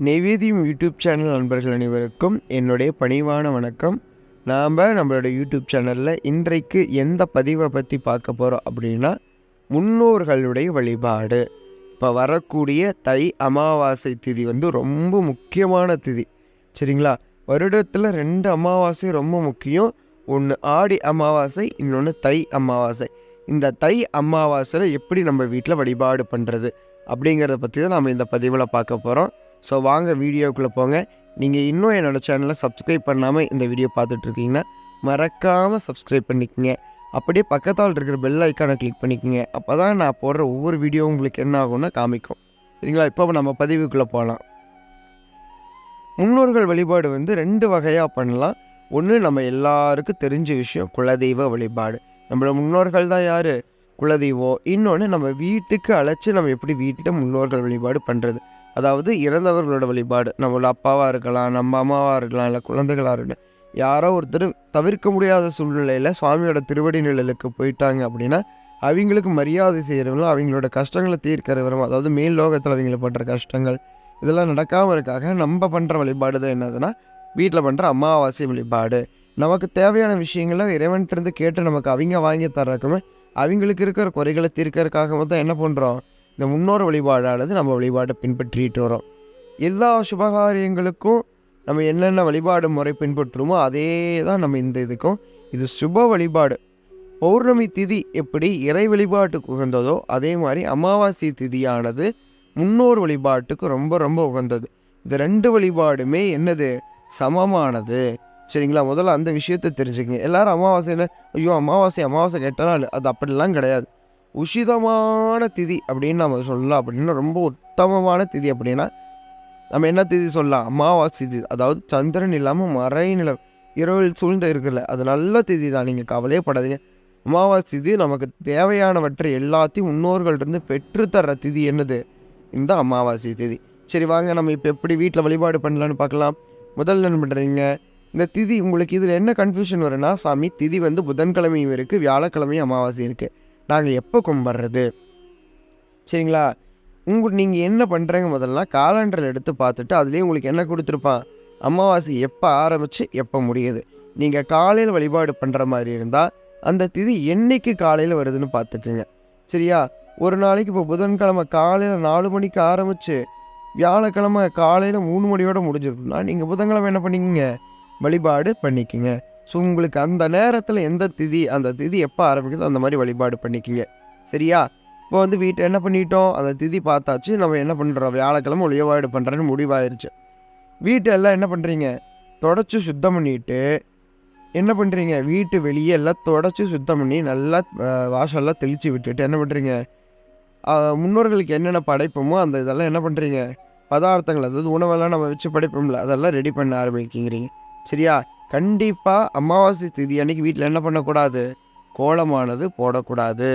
நெய்வேதியம் YouTube channel நண்பர்கள் அனைவருக்கும் என்னுடைய பணிவான வணக்கம். நம்மளோட யூடியூப் சேனலில் இன்றைக்கு எந்த பதிவை பற்றி பார்க்க போகிறோம் அப்படின்னா, முன்னோர்களுடைய வழிபாடு. இப்போ வரக்கூடிய தை அமாவாசை திதி வந்து ரொம்ப முக்கியமான திதி, சரிங்களா? வருடத்தில் 2 அமாவாசை ரொம்ப முக்கியம். ஒன்று ஆடி அமாவாசை, இன்னொன்று தை அமாவாசை. இந்த தை அமாவாசையில் எப்படி நம்ம வீட்டில் வழிபாடு பண்ணுறது அப்படிங்கிறத பற்றி தான் நம்ம இந்த பதிவில் பார்க்க போகிறோம். ஸோ வாங்க வீடியோக்குள்ளே போங்க. நீங்கள் இன்னும் என்னோடய சேனலை சப்ஸ்கிரைப் பண்ணாமல் இந்த வீடியோ பார்த்துட்ருக்கீங்கன்னா மறக்காமல் சப்ஸ்கிரைப் பண்ணிக்கோங்க. அப்படியே பக்கத்தால் இருக்கிற பெல் ஐக்கானை கிளிக் பண்ணிக்கோங்க. அப்போ தான் நான் போடுற ஒவ்வொரு வீடியோவும் உங்களுக்கு என்ன ஆகும்னா காமிக்கும், சரிங்களா? இப்போ நம்ம பதிவுக்குள்ளே போகலாம். முன்னோர்கள் வழிபாடு வந்து 2 வகையாக பண்ணலாம். ஒன்று, நம்ம எல்லாருக்கும் தெரிஞ்ச விஷயம், குலதெய்வ வழிபாடு. நம்மளோட முன்னோர்கள் தான் யார்? குலதெய்வம். இன்னொன்று, நம்ம வீட்டுக்கு அழைச்சி நம்ம எப்படி வீட்டில் முன்னோர்கள் வழிபாடு பண்ணுறது, அதாவது இறந்தவர்களோட வழிபாடு. நம்மளோட அப்பாவாக இருக்கலாம், நம்ம அம்மாவாக இருக்கலாம், இல்லை குழந்தைகளாக இருக்கலாம். யாரோ ஒருத்தர் தவிர்க்க முடியாத சூழ்நிலையில் சுவாமியோட திருவடி நிழலுக்கு போயிட்டாங்க அப்படின்னா அவங்களுக்கு மரியாதை செய்கிறவங்களும் அவங்களோட கஷ்டங்களை தீர்க்கிறவரும், அதாவது மேல் லோகத்தில் அவங்களை பண்ணுற கஷ்டங்கள் இதெல்லாம் நடக்காமல் இருக்காக நம்ம பண்ணுற வழிபாடு தான் என்னதுன்னா வீட்டில் பண்ணுற அமாவாசை வழிபாடு. நமக்கு தேவையான விஷயங்களை இறைவன்கிட்டருந்து கேட்டு நமக்கு அவங்க வாங்கி தர்றதுக்குமே அவங்களுக்கு இருக்கிற குறைகளை தீர்க்கறதுக்காக தான் என்ன பண்ணுறோம், இந்த முன்னோர் வழிபாடானது நம்ம வழிபாட்டை பின்பற்றிட்டு வரோம். எல்லா சுபகாரியங்களுக்கும் நம்ம என்னென்ன வழிபாடு முறை பின்பற்றுமோ அதே தான் நம்ம இந்த இதுக்கும். இது சுப வழிபாடு. பௌர்ணமி திதி எப்படி இறை வழிபாட்டுக்கு உகந்ததோ அதே மாதிரி அமாவாசை திதியானது முன்னோர் வழிபாட்டுக்கு ரொம்ப ரொம்ப உகந்தது. இந்த 2 வழிபாடுமே என்னது, சமமானது, சரிங்களா? முதல்ல அந்த விஷயத்தை தெரிஞ்சுக்கங்க. எல்லாரும் அமாவாசையில் ஐயோ அமாவாசை கேட்டாலும் அது அப்படிலாம் கிடையாது. உசிதமான திதி அப்படின்னு நம்ம சொல்லலாம். அப்படின்னா ரொம்ப உத்தமமான திதி அப்படின்னா நம்ம என்ன திதி சொல்லலாம்? அமாவாசை திதி. அதாவது சந்திரன் இல்லாமல் மறை நிலம் இரவில் சூழ்ந்து இருக்குல்ல, அது நல்ல திதி தான், நீங்கள் கவலையே படாதீங்க. அமாவாசை திதி நமக்கு தேவையானவற்றை எல்லாத்தையும் முன்னோர்கள்ட்ட பெற்றுத்தர்ற திதி என்னது, இந்த அமாவாசை திதி. சரி வாங்க நம்ம இப்போ எப்படி வீட்டில் வழிபாடு பண்ணலான்னு பார்க்கலாம். முதல்ல என்ன பண்ணுறீங்க, இந்த திதி உங்களுக்கு இதில் என்ன கன்ஃபியூஷன் வரும்னா, சாமி திதி வந்து புதன்கிழமையும் இருக்குது, வியாழக்கிழமையும் அமாவாசை இருக்குது, நாங்கள் எப்போ கும்பிட்றது, சரிங்களா? நீங்கள் என்ன பண்ணுறீங்க, முதல்ல காலண்டரில் எடுத்து பார்த்துட்டு அதுலேயே உங்களுக்கு என்ன கொடுத்துருப்பான், அமாவாசை எப்போ ஆரம்பித்து எப்போ முடியுது. நீங்கள் காலையில் வழிபாடு பண்ணுற மாதிரி இருந்தால் அந்த திதி என்றைக்கு காலையில் வருதுன்னு பார்த்துக்குங்க, சரியா? ஒரு நாளைக்கு இப்போ புதன்கிழமை காலையில் 4 மணிக்கு ஆரம்பித்து வியாழக்கிழமை காலையில் 3 மணியோடு முடிஞ்சிருக்குன்னா நீங்கள் புதன்கிழமை என்ன பண்ணிக்கங்க, வழிபாடு பண்ணிக்கோங்க. ஸோ உங்களுக்கு அந்த நேரத்தில் எந்த திதி, அந்த திதி எப்போ ஆரம்பிக்குதோ அந்த மாதிரி வழிபாடு பண்ணிக்கோங்க, சரியா? இப்போ வந்து வீட்டை என்ன பண்ணிட்டோம், அந்த திதி பார்த்தாச்சு, நம்ம என்ன பண்ணுறோம், வியாழக்கிழமை வழிபாடு பண்ணுறேன்னு முடிவாயிருச்சு. வீட்டை எல்லாம் என்ன பண்ணுறீங்க, தொடச்சி சுத்தம் பண்ணிவிட்டு என்ன பண்ணுறீங்க, வீட்டு வெளியே எல்லாம் தொடச்சி சுத்தம் பண்ணி நல்லா வாசல்லாம் தெளித்து விட்டுட்டு என்ன பண்ணுறீங்க, முன்னோர்களுக்கு என்னென்ன படைப்போமோ அந்த இதெல்லாம் என்ன பண்ணுறீங்க, பதார்த்தங்கள், அதாவது உணவெல்லாம் நம்ம வச்சு படைப்போம்ல, அதெல்லாம் ரெடி பண்ண ஆரம்பிக்கிறீங்க, சரியா? கண்டிப்பாக அமாவாசை திதி அன்றைக்கி வீட்டில் என்ன பண்ணக்கூடாது, கோலமானது போடக்கூடாது.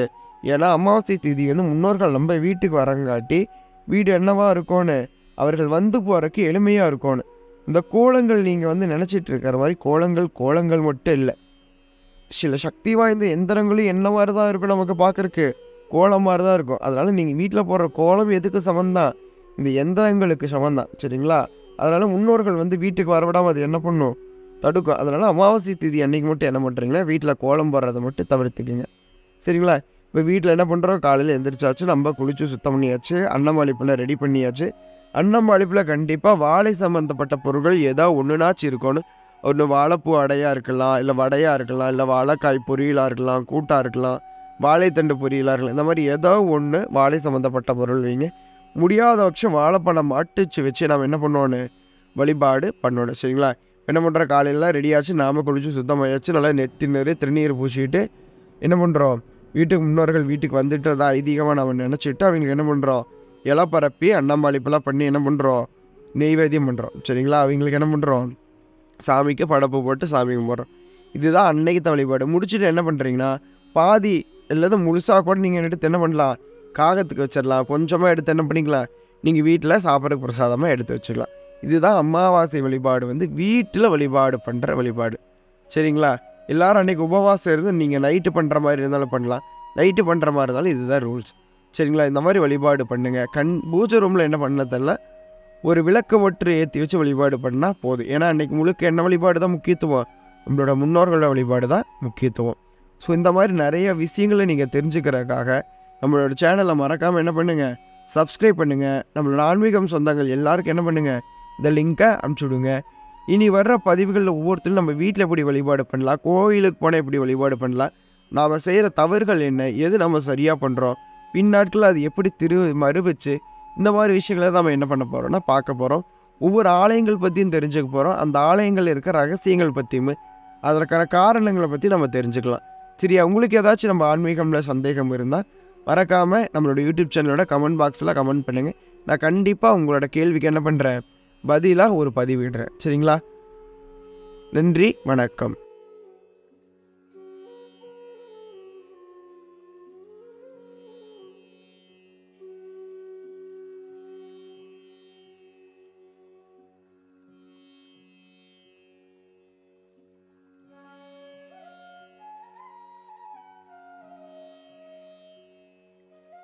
ஏன்னா அமாவாசை திதி வந்து முன்னோர்கள் நம்ம வீட்டுக்கு வரங்காட்டி வீடு என்னவா இருக்கும்னு, அவர்கள் வந்து போகிறக்கு எளிமையாக இருக்கும்னு. இந்த கோலங்கள் நீங்கள் வந்து நினச்சிட்டு இருக்கிற மாதிரி கோலங்கள் மட்டும் இல்லை, சில சக்தி வாய்ந்த எந்திரங்களும் என்ன மாதிரி தான் இருக்கும், நமக்கு பார்க்குறக்கு கோலம் மாதிரி தான் இருக்கும். அதனால் நீங்கள் வீட்டில் போடுற கோலம் எதுக்கு சமந்தான், இந்த எந்திரங்களுக்கு சமந்தான், சரிங்களா? அதனால் முன்னோர்கள் வந்து வீட்டுக்கு வரவிடாமல் அது என்ன பண்ணும், தடுக்கும். அதனால் அமாவாசை திதி அன்றைக்கி மட்டும் என்ன பண்ணுறீங்களா, வீட்டில் கோலம் போடுறதை மட்டும் தவிர்த்துக்குங்க, சரிங்களா? இப்போ வீட்டில் என்ன பண்ணுறோம், காலையில் எந்திரிச்சாச்சு, நம்ம குளிச்சு சுத்தம் பண்ணியாச்சு, அன்னமாளிப்பில் ரெடி பண்ணியாச்சு. அன்னமாளிப்பில் கண்டிப்பாக வாழை சம்மந்தப்பட்ட பொருட்கள் ஏதோ ஒன்றுனாச்சு இருக்கணும். ஒன்று வாழைப்பூ அடையாக இருக்கலாம், இல்லை வடையாக இருக்கலாம், இல்லை வாழைக்காய் பொரியலாக இருக்கலாம், கூட்டாக இருக்கலாம், வாழைத்தண்டு பொரியலாக இருக்கலாம். இந்த மாதிரி ஏதோ ஒன்று வாழை சம்மந்தப்பட்ட பொருள் வைங்க. முடியாத பட்சம் வாழைப்பழம் மாட்டுச்சு வச்சு நம்ம என்ன பண்ணுவோன்னு வழிபாடு பண்ணணும், சரிங்களா? என்ன பண்ணுற, காலையில் ரெடியாச்சு, நாம் குளிச்சு சுத்தமாகியாச்சு, நல்லா நெத்தி நிறைய திருநீர் பூசிட்டு என்ன பண்ணுறோம், வீட்டுக்கு முன்னோர்கள் வீட்டுக்கு வந்துட்டுறதா ஐதீகமாக நம்ம நினச்சிட்டு அவங்களுக்கு என்ன பண்ணுறோம், இலை பரப்பி அன்னம்பாளிப்பெல்லாம் பண்ணி என்ன பண்ணுறோம், நெய்வேத்தியம் பண்ணுறோம், சரிங்களா? அவங்களுக்கு என்ன பண்ணுறோம், சாமிக்கு படப்பு போட்டு சாமி கும்பிட்றோம். இதுதான் அன்னைக்கு வழிபாடு. முடிச்சுட்டு என்ன பண்ணுறீங்கன்னா, பாதி இல்லாத முழுசாக கூட நீங்கள் எடுத்து என்ன பண்ணலாம், காகத்துக்கு வச்சிடலாம். கொஞ்சமாக எடுத்து என்ன பண்ணிக்கலாம், நீங்கள் வீட்டில் சாப்பிட்றதுக்கு பிரசாதமாக எடுத்து வச்சுக்கலாம். இதுதான் அமாவாசை வழிபாடு வந்து வீட்டில் வழிபாடு பண்ணுற வழிபாடு, சரிங்களா? எல்லோரும் அன்றைக்கி உபவாசம் இருந்து நீங்கள் நைட்டு பண்ணுற மாதிரி இருந்தாலும் பண்ணலாம், நைட்டு பண்ணுற மாதிரி இருந்தாலும் இதுதான் ரூல்ஸ், சரிங்களா? இந்த மாதிரி வழிபாடு பண்ணுங்கள். பூஜை ரூமில் என்ன பண்ண தெரியல, ஒரு விளக்க ஒற்று ஏற்றி வச்சு வழிபாடு பண்ணால் போதும். ஏன்னா அன்றைக்கி முழுக்க என்ன வழிபாடு தான் முக்கியத்துவம், நம்மளோட முன்னோர்களோட வழிபாடு தான் முக்கியத்துவம். ஸோ இந்த மாதிரி நிறைய விஷயங்களை நீங்கள் தெரிஞ்சுக்கிறதுக்காக நம்மளோட சேனலை மறக்காமல் என்ன பண்ணுங்கள், சப்ஸ்கிரைப் பண்ணுங்கள். நம்மளோட ஆன்மீகம் சொந்தங்கள் எல்லாருக்கும் என்ன பண்ணுங்கள், இந்த லிங்க்கை அனுப்பிச்சி விடுங்க. இனி வர்ற பதிவுகளில் ஒவ்வொருத்தரும் நம்ம வீட்டில் எப்படி வழிபாடு பண்ணலாம், கோயிலுக்கு போனால் எப்படி வழிபாடு பண்ணலாம், நாம் செய்கிற தவறுகள் என்ன, எது நம்ம சரியாக பண்ணுறோம், பின்னாட்களில் அது எப்படி மறுவச்சு, இந்த மாதிரி விஷயங்களை தான் நம்ம என்ன பண்ண போகிறோம்னா பார்க்க போகிறோம். ஒவ்வொரு ஆலயங்கள் பற்றியும் தெரிஞ்சுக்க போகிறோம். அந்த ஆலயங்கள் இருக்க ரகசியங்கள் பற்றியும் அதற்கான காரணங்களை பற்றி நம்ம தெரிஞ்சுக்கலாம். சரியா? உங்களுக்கு ஏதாச்சும் நம்ம ஆன்மீகம்ல சந்தேகம் இருந்தால் மறக்காமல் நம்மளோட யூடியூப் சேனலோட கமெண்ட் பாக்ஸில் கமெண்ட் பண்ணுங்கள். நான் கண்டிப்பாக உங்களோட கேள்விக்கு என்ன பண்ணுறேன், பதிலாக ஒரு பதிவிடுறேன். சரிங்களா? நன்றி, வணக்கம்.